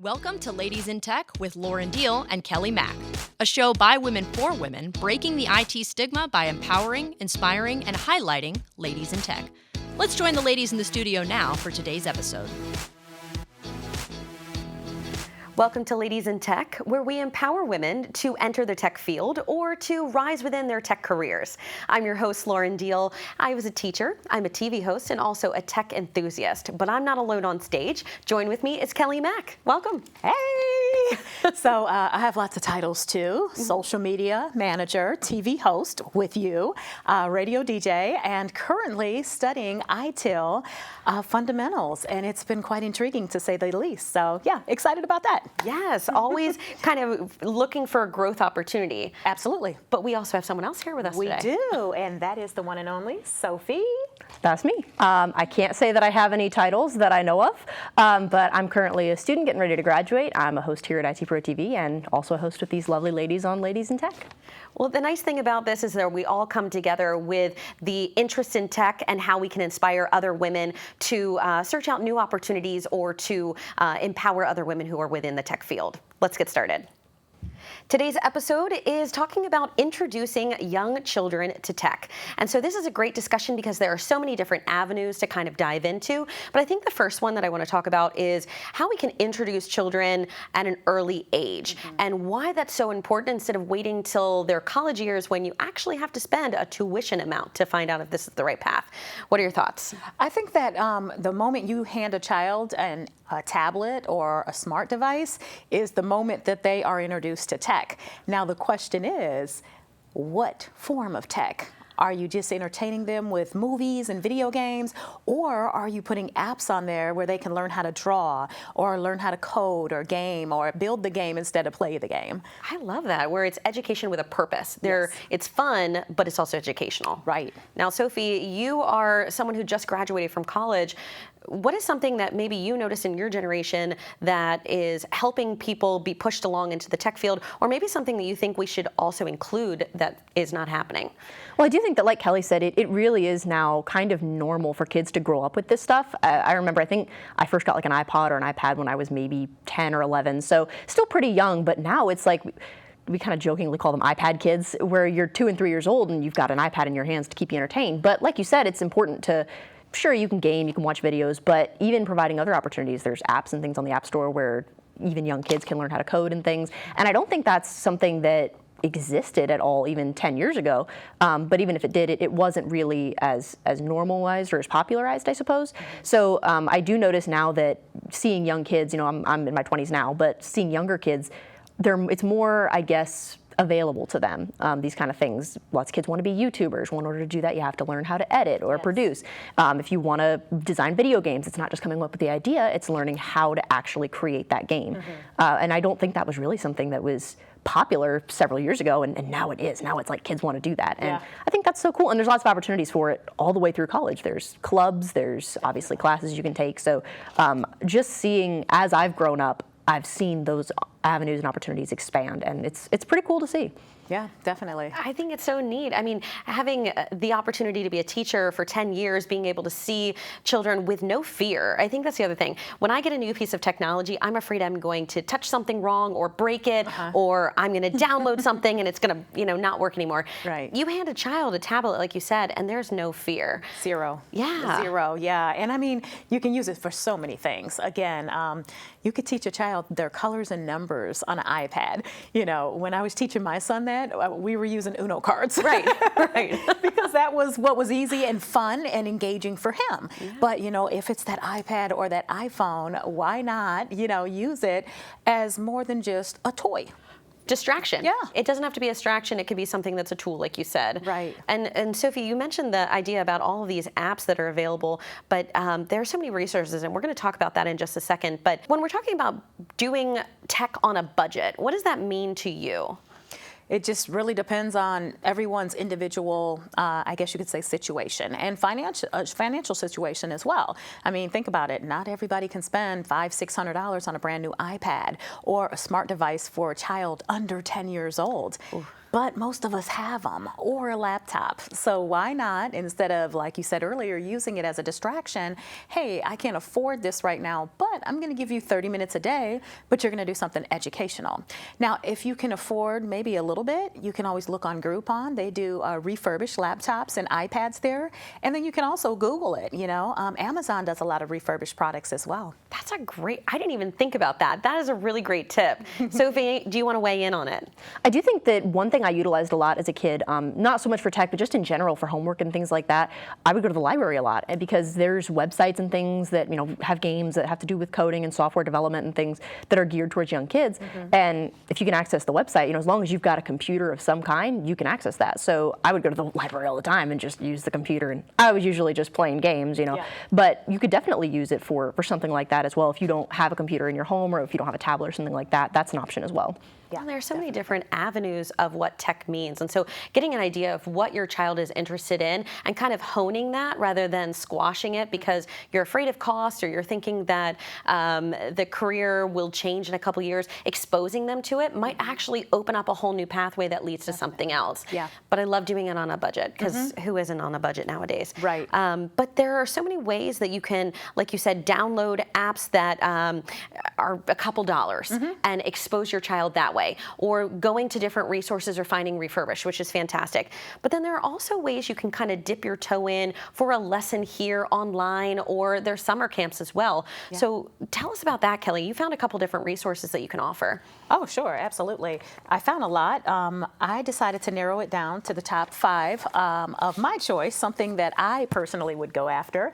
Welcome to Ladies in Tech with Lauren Deal and Kelly Mack, a show by women for women, breaking the IT stigma by empowering, inspiring, and highlighting ladies in tech. Let's join the ladies in the studio now for today's episode. Welcome to Ladies in Tech, where we empower women to enter the tech field or to rise within their tech careers. I'm your host, Lauren Deal. I was a teacher, I'm a TV host, and also a tech enthusiast. But I'm not alone on stage. Join with me is Kelly Mack. Welcome. Hey! So I have lots of titles too. Social media manager, TV host with you, radio DJ, and currently studying ITIL fundamentals. And it's been quite intriguing to say the least. So yeah, excited about that. Yes, always kind of looking for a growth opportunity. Absolutely. But we also have someone else here with us today. We do, and that is the one and only Sophie. That's me. I can't say that I have any titles that I know of, but I'm currently a student getting ready to graduate. I'm a host here at IT Pro TV and also a host with these lovely ladies on Ladies in Tech. Well, the nice thing about this is that we all come together with the interest in tech and how we can inspire other women to search out new opportunities or to empower other women who are within the tech field. Let's get started. Today's episode is talking about introducing young children to tech. And so this is a great discussion because there are so many different avenues to kind of dive into. But I think the first one that I want to talk about is how we can introduce children at an early age and why that's so important instead of waiting till their college years when you actually have to spend a tuition amount to find out if this is the right path. What are your thoughts? I think that the moment you hand a child a tablet or a smart device is the moment that they are introduced to tech. Now the question is, what form of tech? Are you just entertaining them with movies and video games, or are you putting apps on there where they can learn how to draw or learn how to code or game or build the game instead of play the game? I love that, where it's education with a purpose. Yes. It's fun, but it's also educational. Right. Now, Sophie, you are someone who just graduated from college. What is something that maybe you notice in your generation that is helping people be pushed along into the tech field, or maybe something that you think we should also include that is not happening? Well, I do think that, like Kelly said, it really is now kind of normal for kids to grow up with this stuff. I remember, I think I first got like an iPod or an iPad when I was maybe 10 or 11, so still pretty young, but now it's like, we kind of jokingly call them iPad kids, where you're 2 and 3 years old and you've got an iPad in your hands to keep you entertained. But like you said, it's important to, sure, you can game, you can watch videos, but even providing other opportunities, there's apps and things on the App Store where even young kids can learn how to code and things. And I don't think that's something that existed at all even 10 years ago. But even if it did, it wasn't really as normalized or as popularized, I suppose. So I do notice now that seeing young kids, I'm in my 20s now, but seeing younger kids, it's more, I guess, available to them, these kind of things. Lots of kids want to be YouTubers. Well, in order to do that, you have to learn how to edit or produce. If you want to design video games, it's not just coming up with the idea, it's learning how to actually create that game. And I don't think that was really something that was popular several years ago, and now it is. Now it's like kids want to do that. And I think that's so cool. And there's lots of opportunities for it all the way through college. There's clubs, there's obviously classes you can take. So just seeing, as I've grown up, I've seen those avenues and opportunities expand, and it's pretty cool to see. Yeah, definitely. I think it's so neat. I mean, having the opportunity to be a teacher for 10 years, being able to see children with no fear. I think that's the other thing. When I get a new piece of technology, I'm afraid I'm going to touch something wrong or break it, or I'm going to download something and it's going to, not work anymore. Right. You hand a child a tablet, like you said, and there's no fear. Zero. Yeah. Zero, yeah. And I mean, you can use it for so many things. Again, you could teach a child their colors and numbers on an iPad. When I was teaching my son that, we were using Uno cards. Right, right. Because that was what was easy and fun and engaging for him. Yeah. But, if it's that iPad or that iPhone, why not, use it as more than just a toy? Distraction. Yeah. It doesn't have to be a distraction. It could be something that's a tool, like you said. Right. And Sophie, you mentioned the idea about all of these apps that are available, but there are so many resources, and we're going to talk about that in just a second. But when we're talking about doing tech on a budget, what does that mean to you? It just really depends on everyone's individual, I guess you could say, situation and financial situation as well. I mean, think about it. Not everybody can spend $500-600 on a brand new iPad or a smart device for a child under 10 years old. Ooh. but most of us have them, or a laptop. So why not, instead of, like you said earlier, using it as a distraction, hey, I can't afford this right now, but I'm going to give you 30 minutes a day, but you're going to do something educational. Now, if you can afford maybe a little bit, you can always look on Groupon. They do refurbished laptops and iPads there. And then you can also Google it, you know. Amazon does a lot of refurbished products as well. That's a great, I didn't even think about that. That is a really great tip. Sophie, do you want to weigh in on it? I do think that one thing I utilized a lot as a kid, not so much for tech, but just in general for homework and things like that, I would go to the library a lot, and because there's websites and things that, you know, have games that have to do with coding and software development and things that are geared towards young kids. And if you can access the website, you know, as long as you've got a computer of some kind, you can access that. So I would go to the library all the time and just use the computer, and I was usually just playing games, you know. Yeah. But you could definitely use it for something like that as well. If you don't have a computer in your home, or if you don't have a tablet or something like that, that's an option as well. Yeah, there are so many different avenues of what tech means. And so getting an idea of what your child is interested in and kind of honing that rather than squashing it because you're afraid of cost or you're thinking that the career will change in a couple years, exposing them to it might actually open up a whole new pathway that leads to something else. Yeah. But I love doing it on a budget because who isn't on a budget nowadays? Right. But there are so many ways that you can, like you said, download apps that are a couple dollars and expose your child that way. Or going to different resources or finding refurbished, which is fantastic. But then there are also ways you can kind of dip your toe in for a lesson here online, or there's summer camps as well. Yeah. So tell us about that, Kelly. You found a couple different resources that you can offer. Oh, sure, absolutely. I found a lot. I decided to narrow it down to the top 5 of my choice, something that I personally would go after.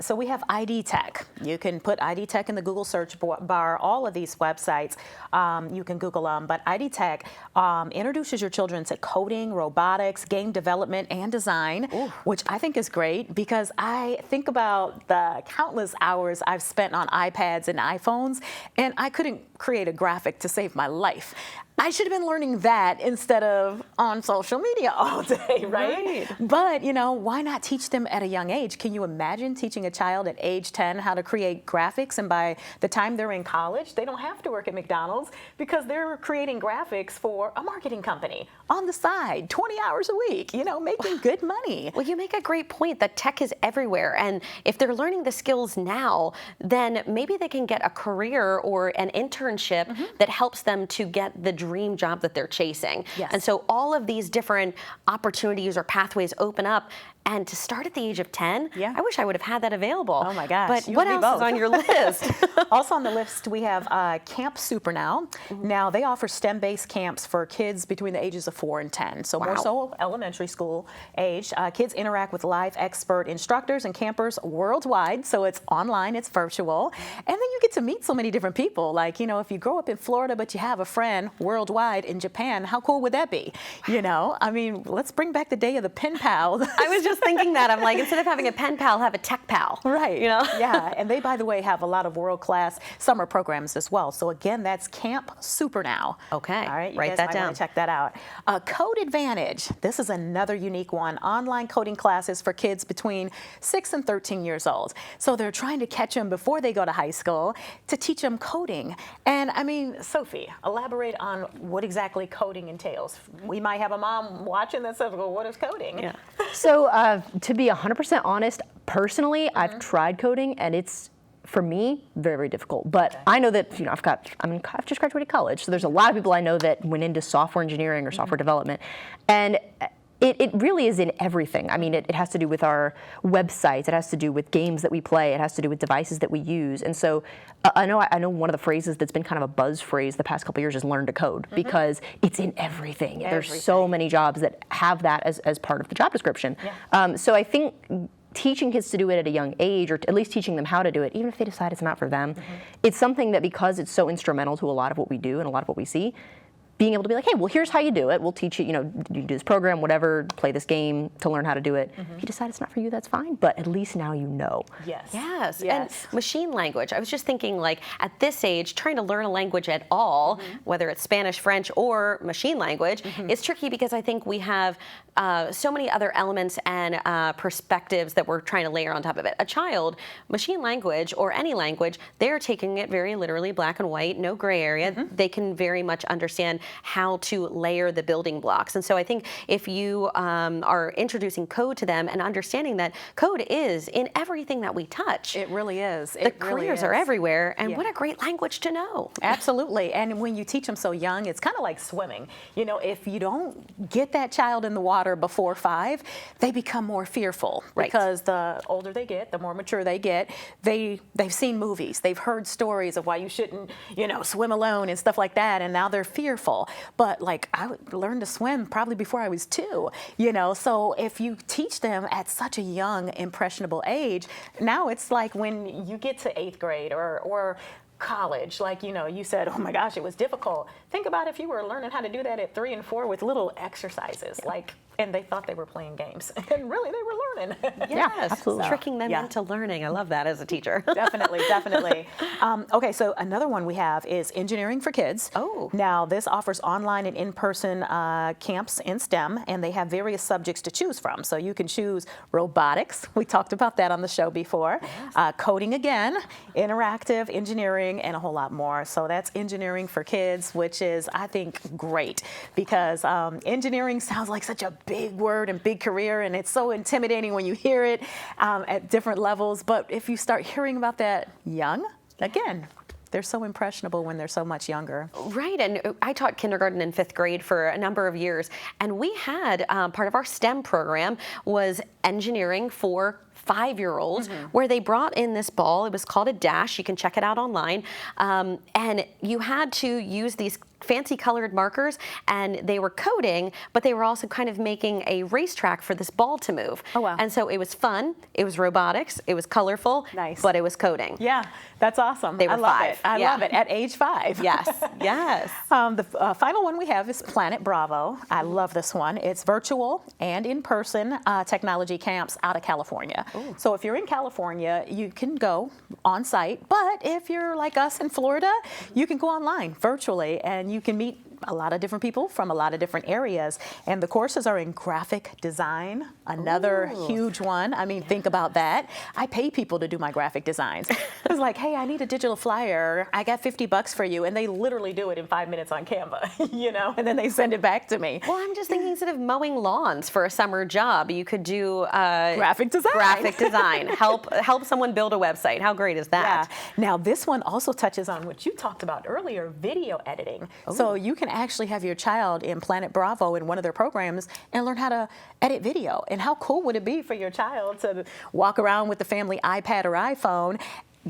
So we have ID Tech. You can put ID Tech in the Google search bar. All of these websites, you can Google them. But ID Tech introduces your children to coding, robotics, game development, and design, which I think is great because I think about the countless hours I've spent on iPads and iPhones, and I couldn't create a graphic to save my life. I should have been learning that instead of on social media all day, right? But, you know, why not teach them at a young age? Can you imagine teaching a child at age 10 how to create graphics, and by the time they're in college, they don't have to work at McDonald's because they're creating graphics for a marketing company on the side, 20 hours a week, you know, making good money. Well, you make a great point that tech is everywhere. And if they're learning the skills now, then maybe they can get a career or an internship that helps them to get the dream job that they're chasing. Yes. And so all of these different opportunities or pathways open up. And to start at the age of 10, I wish I would have had that available. Oh my gosh. But You what and me else is both. on your list? Also on the list, we have Camp Super Now. Now, they offer STEM-based camps for kids between the ages of 4 and 10, so more so elementary school age. Kids interact with live expert instructors and campers worldwide, so it's online, it's virtual. And then you get to meet so many different people. Like, you know, if you grow up in Florida, but you have a friend worldwide in Japan, how cool would that be? You know, I mean, let's bring back the day of the pen pal. I was just thinking that. I'm like, instead of having a pen pal, have a tech pal. Right. You know? Yeah. And they, by the way, have a lot of world-class summer programs as well. So again, that's Camp Super Now. Okay. All right. You Write guys that might down. want to check that out. Code Advantage. This is another unique one. Online coding classes for kids between 6 and 13 years old. So they're trying to catch them before they go to high school to teach them coding. And I mean, Sophie, elaborate on what exactly coding entails. We might have a mom watching this and go, what is coding? Yeah. So to be 100% honest, personally, I've tried coding, and it's, for me, very, very difficult. But I know that, you know, I've just graduated college, so there's a lot of people I know that went into software engineering or software development, and it really is in everything. I mean, it has to do with our websites, it has to do with games that we play, it has to do with devices that we use. And so I know one of the phrases that's been kind of a buzz phrase the past couple of years is learn to code, because it's in everything. There's so many jobs that have that as part of the job description. So I think teaching kids to do it at a young age, or at least teaching them how to do it, even if they decide it's not for them, it's something that, because it's so instrumental to a lot of what we do and a lot of what we see, being able to be like, hey, well, here's how you do it. We'll teach you, you know, you do this program, whatever, play this game to learn how to do it. If you decide it's not for you, that's fine. But at least now you know. Yes. And machine language. I was just thinking, like, at this age, trying to learn a language at all, whether it's Spanish, French, or machine language, is tricky because I think we have so many other elements and perspectives that we're trying to layer on top of it. A child, machine language or any language, they're taking it very literally, black and white, no gray area. They can very much understand how to layer the building blocks. And so I think if you are introducing code to them and understanding that code is in everything that we touch. It really is. The careers are everywhere, and what a great language to know. Absolutely. And when you teach them so young, it's kind of like swimming. You know, if you don't get that child in the water before 5, they become more fearful. Right. Because the older they get, the more mature they get, they've seen movies, they've heard stories of why you shouldn't, you know, swim alone and stuff like that, and now they're fearful. But like, I learned to swim probably before I was 2, you know, so if you teach them at such a young, impressionable age, now it's like when you get to 8th grade or college, like, you know, you said, oh my gosh, it was difficult. Think about if you were learning how to do that at 3 and 4 with little exercises, like, and they thought they were playing games, and really they were learning. Yes, absolutely. Tricking them into learning. I love that as a teacher. Definitely, definitely. Okay, so another one we have is Engineering for Kids. Oh. Now, this offers online and in-person camps in STEM, and they have various subjects to choose from. So you can choose robotics. We talked about that on the show before. Coding again, interactive, engineering, and a whole lot more. So that's Engineering for Kids, which is, I think, great because engineering sounds like such a big word and big career, and it's so intimidating when you hear it at different levels. But if you start hearing about that young, again, they're so impressionable when they're so much younger. Right, and I taught kindergarten and 5th grade for a number of years, and we had part of our STEM program was engineering for 5-year-olds, where they brought in this ball. It was called a dash. You can check it out online, and you had to use these fancy colored markers, and they were coding, but they were also kind of making a racetrack for this ball to move. Oh, wow. And so it was fun, it was robotics, it was colorful, Nice. but it was coding. Yeah, that's awesome. They were I love 5. it. I love it. At age 5. Yes, yes. The final one we have is Planet Bravo. I love this one. It's virtual and in-person technology camps out of California. Ooh. So if you're in California, you can go on site, but if you're like us in Florida, you can go online virtually, and you can meet a lot of different people from a lot of different areas. And the courses are in graphic design, another huge one. I mean, think about that. I pay people to do my graphic designs. It's like, hey, I need a digital flyer. I got $50 for you. And they literally do it in 5 minutes on Canva, you know, and then they send it back to me. Well, I'm just thinking instead of mowing lawns for a summer job, you could do graphic design. Graphic design. Help someone build a website. How great is that? Yeah. Now, this one also touches on what you talked about earlier, video editing. So you can actually have your child in Planet Bravo in one of their programs and learn how to edit video. And how cool would it be for your child to walk around with the family iPad or iPhone,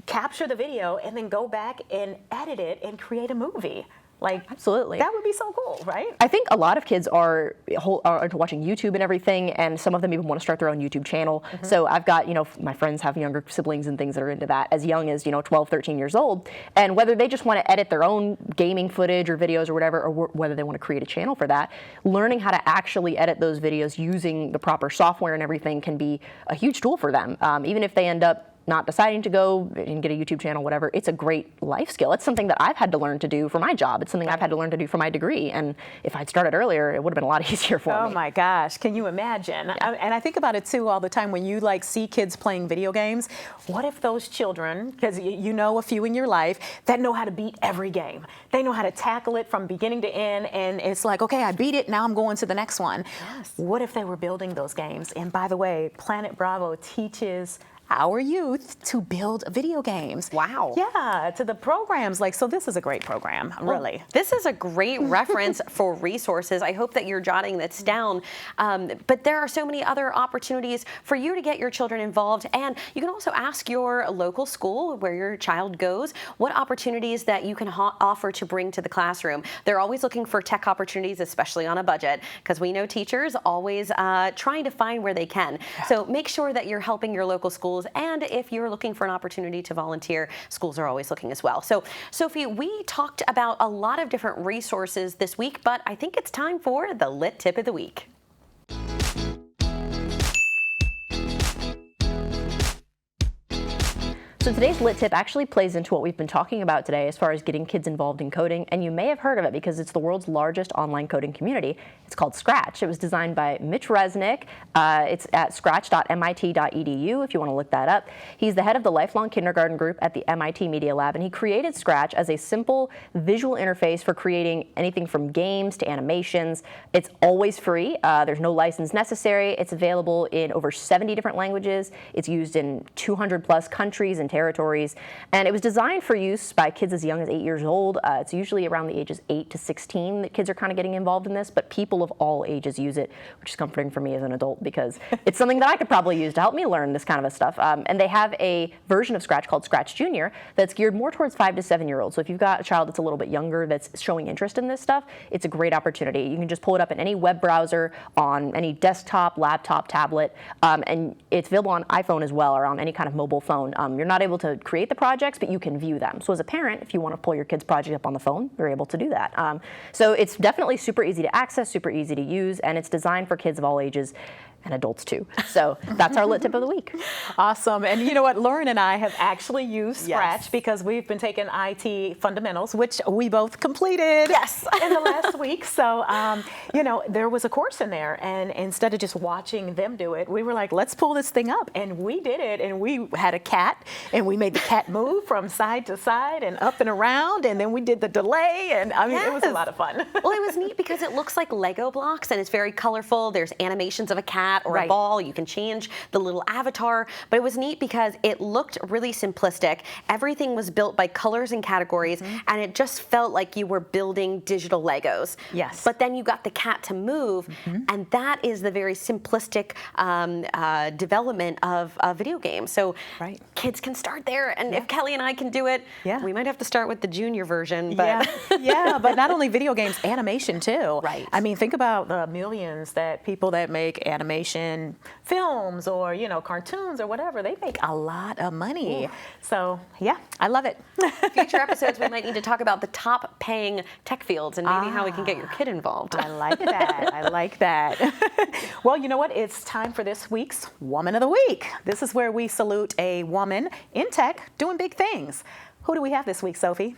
capture the video, and then go back and edit it and create a movie? Like, Absolutely. That would be so cool, right? I think a lot of kids are into watching YouTube and everything, and some of them even want to start their own YouTube channel. So I've got, you know, my friends have younger siblings and things that are into that as young as, you know, 12, 13 years old. And whether they just want to edit their own gaming footage or videos or whatever, or whether they want to create a channel for that, learning how to actually edit those videos using the proper software and everything can be a huge tool for them. Even if they end up not deciding to go and get a YouTube channel, whatever, it's a great life skill. It's something that I've had to learn to do for my job. It's something I've had to learn to do for my degree. And if I'd started earlier, it would have been a lot easier for me. Oh my gosh, can you imagine? And I think about it too all the time when you like see kids playing video games. What if those children, because you know a few in your life, that know how to beat every game. They know how to tackle it from beginning to end, and it's like, okay, I beat it, now I'm going to the next one. Yes. What if they were building those games? And by the way, Planet Bravo teaches our youth to build video games. Wow. Yeah, to the programs. Like, so this is a great program, really. This is a great reference for resources. I hope that you're jotting this down. But there are so many other opportunities for you to get your children involved. And you can also ask your local school where your child goes what opportunities that you can offer to bring to the classroom. They're always looking for tech opportunities, especially on a budget, because we know teachers always trying to find where they can. So make sure that you're helping your local schools. And if you're looking for an opportunity to volunteer, schools are always looking as well. So, Sophie, we talked about a lot of different resources this week, but I think it's time for the Lit Tip of the Week. So today's lit tip actually plays into what we've been talking about today as far as getting kids involved in coding, and you may have heard of it because it's the world's largest online coding community. It's called Scratch. It was designed by Mitch Resnick. It's at scratch.mit.edu if you want to look that up. He's the head of the lifelong kindergarten group at the MIT Media Lab, and he created Scratch as a simple visual interface for creating anything from games to animations. It's always free. There's no license necessary. It's available in over 70 different languages. It's used in 200 plus countries and territories, and it was designed for use by kids as young as 8 years old. It's usually around the ages 8 to 16 that kids are kind of getting involved in this, but people of all ages use it, which is comforting for me as an adult because it's something that I could probably use to help me learn this kind of stuff. And they have a version of Scratch called Scratch Junior that's geared more towards 5 to 7 year olds. So if you've got a child that's a little bit younger that's showing interest in this stuff, it's a great opportunity. You can just pull it up in any web browser, on any desktop, laptop, tablet, and it's available on iPhone as well or on any kind of mobile phone. You're not able to create the projects, but you can view them. So as a parent, if you want to pull your kid's project up on the phone, you're able to do that. So it's definitely super easy to access, super easy to use, and it's designed for kids of all ages and adults too. So that's our lit tip of the week. Awesome. And you know what? Lauren and I have actually used Scratch because we've been taking IT fundamentals, which we both completed in the last week. So, you know, there was a course in there, and instead of just watching them do it, we were like, let's pull this thing up. And we did it, and we had a cat, and we made the cat move from side to side and up and around, and then we did the delay, and I mean, it was a lot of fun. Well, it was neat because it looks like Lego blocks, and it's very colorful. There's animations of a cat or a ball. You can change the little avatar, but it was neat because it looked really simplistic. Everything was built by colors and categories, and it just felt like you were building digital Legos. Yes. But then you got the cat to move, and that is the very simplistic development of a video game. So kids can start there, and if Kelly and I can do it, we might have to start with the junior version. But but not only video games, animation too. Right. I mean, think about the millions that people that make animation films or, you know, cartoons or whatever, they make a lot of money. So yeah, I love it. Future episodes, we might need to talk about the top paying tech fields and maybe how we can get your kid involved. I like that. I like that. Well, you know what? It's time for this week's Woman of the Week. This is where we salute a woman in tech doing big things. Who do we have this week, Sophie?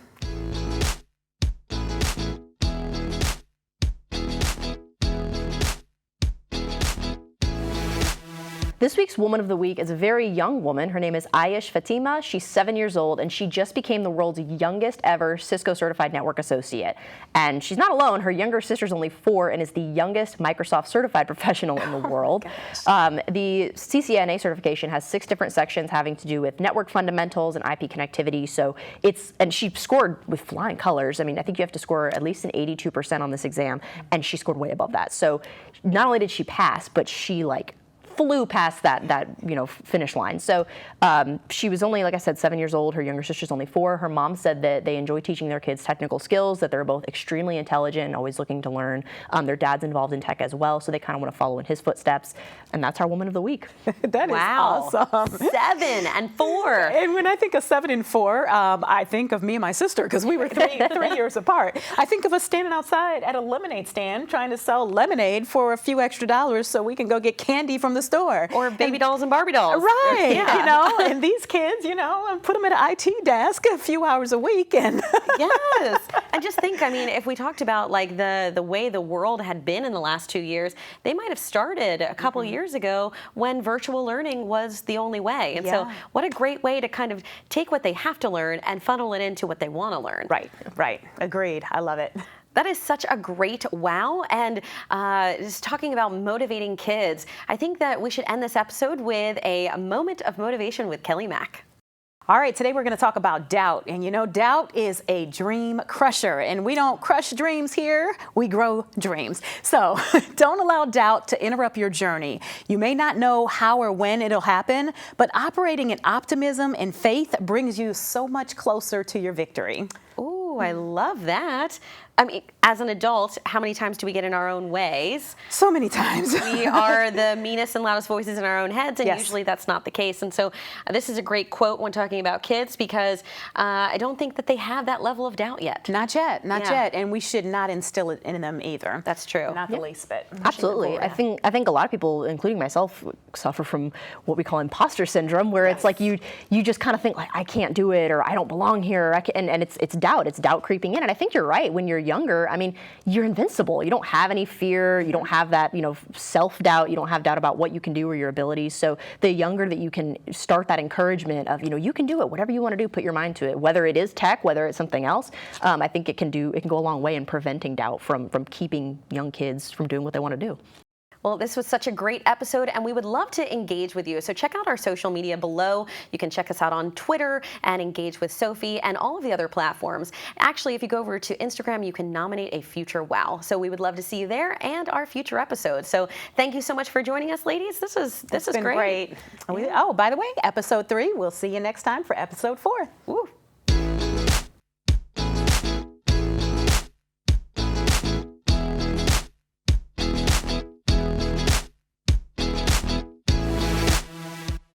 This week's Woman of the Week is a very young woman. Her name is Ayesh Fatima. She's 7 years old, and she just became the world's youngest ever Cisco Certified Network Associate. And she's not alone. Her younger sister's only 4 and is the youngest Microsoft Certified Professional in the world. The CCNA certification has 6 different sections having to do with network fundamentals and IP connectivity. So and she scored with flying colors. I mean, I think you have to score at least an 82% on this exam, and she scored way above that. So not only did she pass, but she flew past that finish line. So she was only, like I said, 7 years old. Her younger sister's only 4. Her mom said that they enjoy teaching their kids technical skills, that they're both extremely intelligent and always looking to learn. Their dad's involved in tech as well, so they kind of want to follow in his footsteps. And that's our Woman of the Week. That is awesome. 7 and 4. And when I think of 7 and 4, I think of me and my sister because we were 3 years apart. I think of us standing outside at a lemonade stand trying to sell lemonade for a few extra dollars so we can go get candy from the store. Or baby dolls and Barbie dolls. Right. You know, and these kids, you know, put them at an IT desk a few hours a week. And yes. And just think, I mean, if we talked about like the way the world had been in the last 2 years, they might have started a couple years ago when virtual learning was the only way. And so what a great way to kind of take what they have to learn and funnel it into what they want to learn. Right. Agreed. I love it. That is such a great wow. And just talking about motivating kids, I think that we should end this episode with a moment of motivation with Kelly Mack. All right, today we're going to talk about doubt. And you know, doubt is a dream crusher. And we don't crush dreams here, we grow dreams. So don't allow doubt to interrupt your journey. You may not know how or when it'll happen, but operating in optimism and faith brings you so much closer to your victory. Ooh. Ooh, I love that. I mean, as an adult, how many times do we get in our own ways? So many times. We are the meanest and loudest voices in our own heads, and Yes. usually that's not the case. And so this is a great quote when talking about kids, because I don't think that they have that level of doubt yet. Not yet, not Yeah. yet, and we should not instill it in them either. That's true. Not the least bit. Absolutely. I think a lot of people, including myself, suffer from what we call imposter syndrome, where it's like you just kind of think like, I can't do it, or I don't belong here, and it's doubt creeping in. And I think you're right. When you're younger, I mean, you're invincible. You don't have any fear. You don't have that, self-doubt. You don't have doubt about what you can do or your abilities. So the younger that you can start that encouragement of, you can do it, whatever you want to do, put your mind to it, whether it is tech, whether it's something else. I think it can go a long way in preventing doubt from keeping young kids from doing what they want to do. Well, this was such a great episode, and we would love to engage with you. So check out our social media below. You can check us out on Twitter and engage with Sophie and all of the other platforms. Actually, if you go over to Instagram, you can nominate a future wow. So we would love to see you there and our future episodes. So thank you so much for joining us, ladies. This is It's been great. Oh, by the way, episode 3. We'll see you next time for episode 4. Ooh.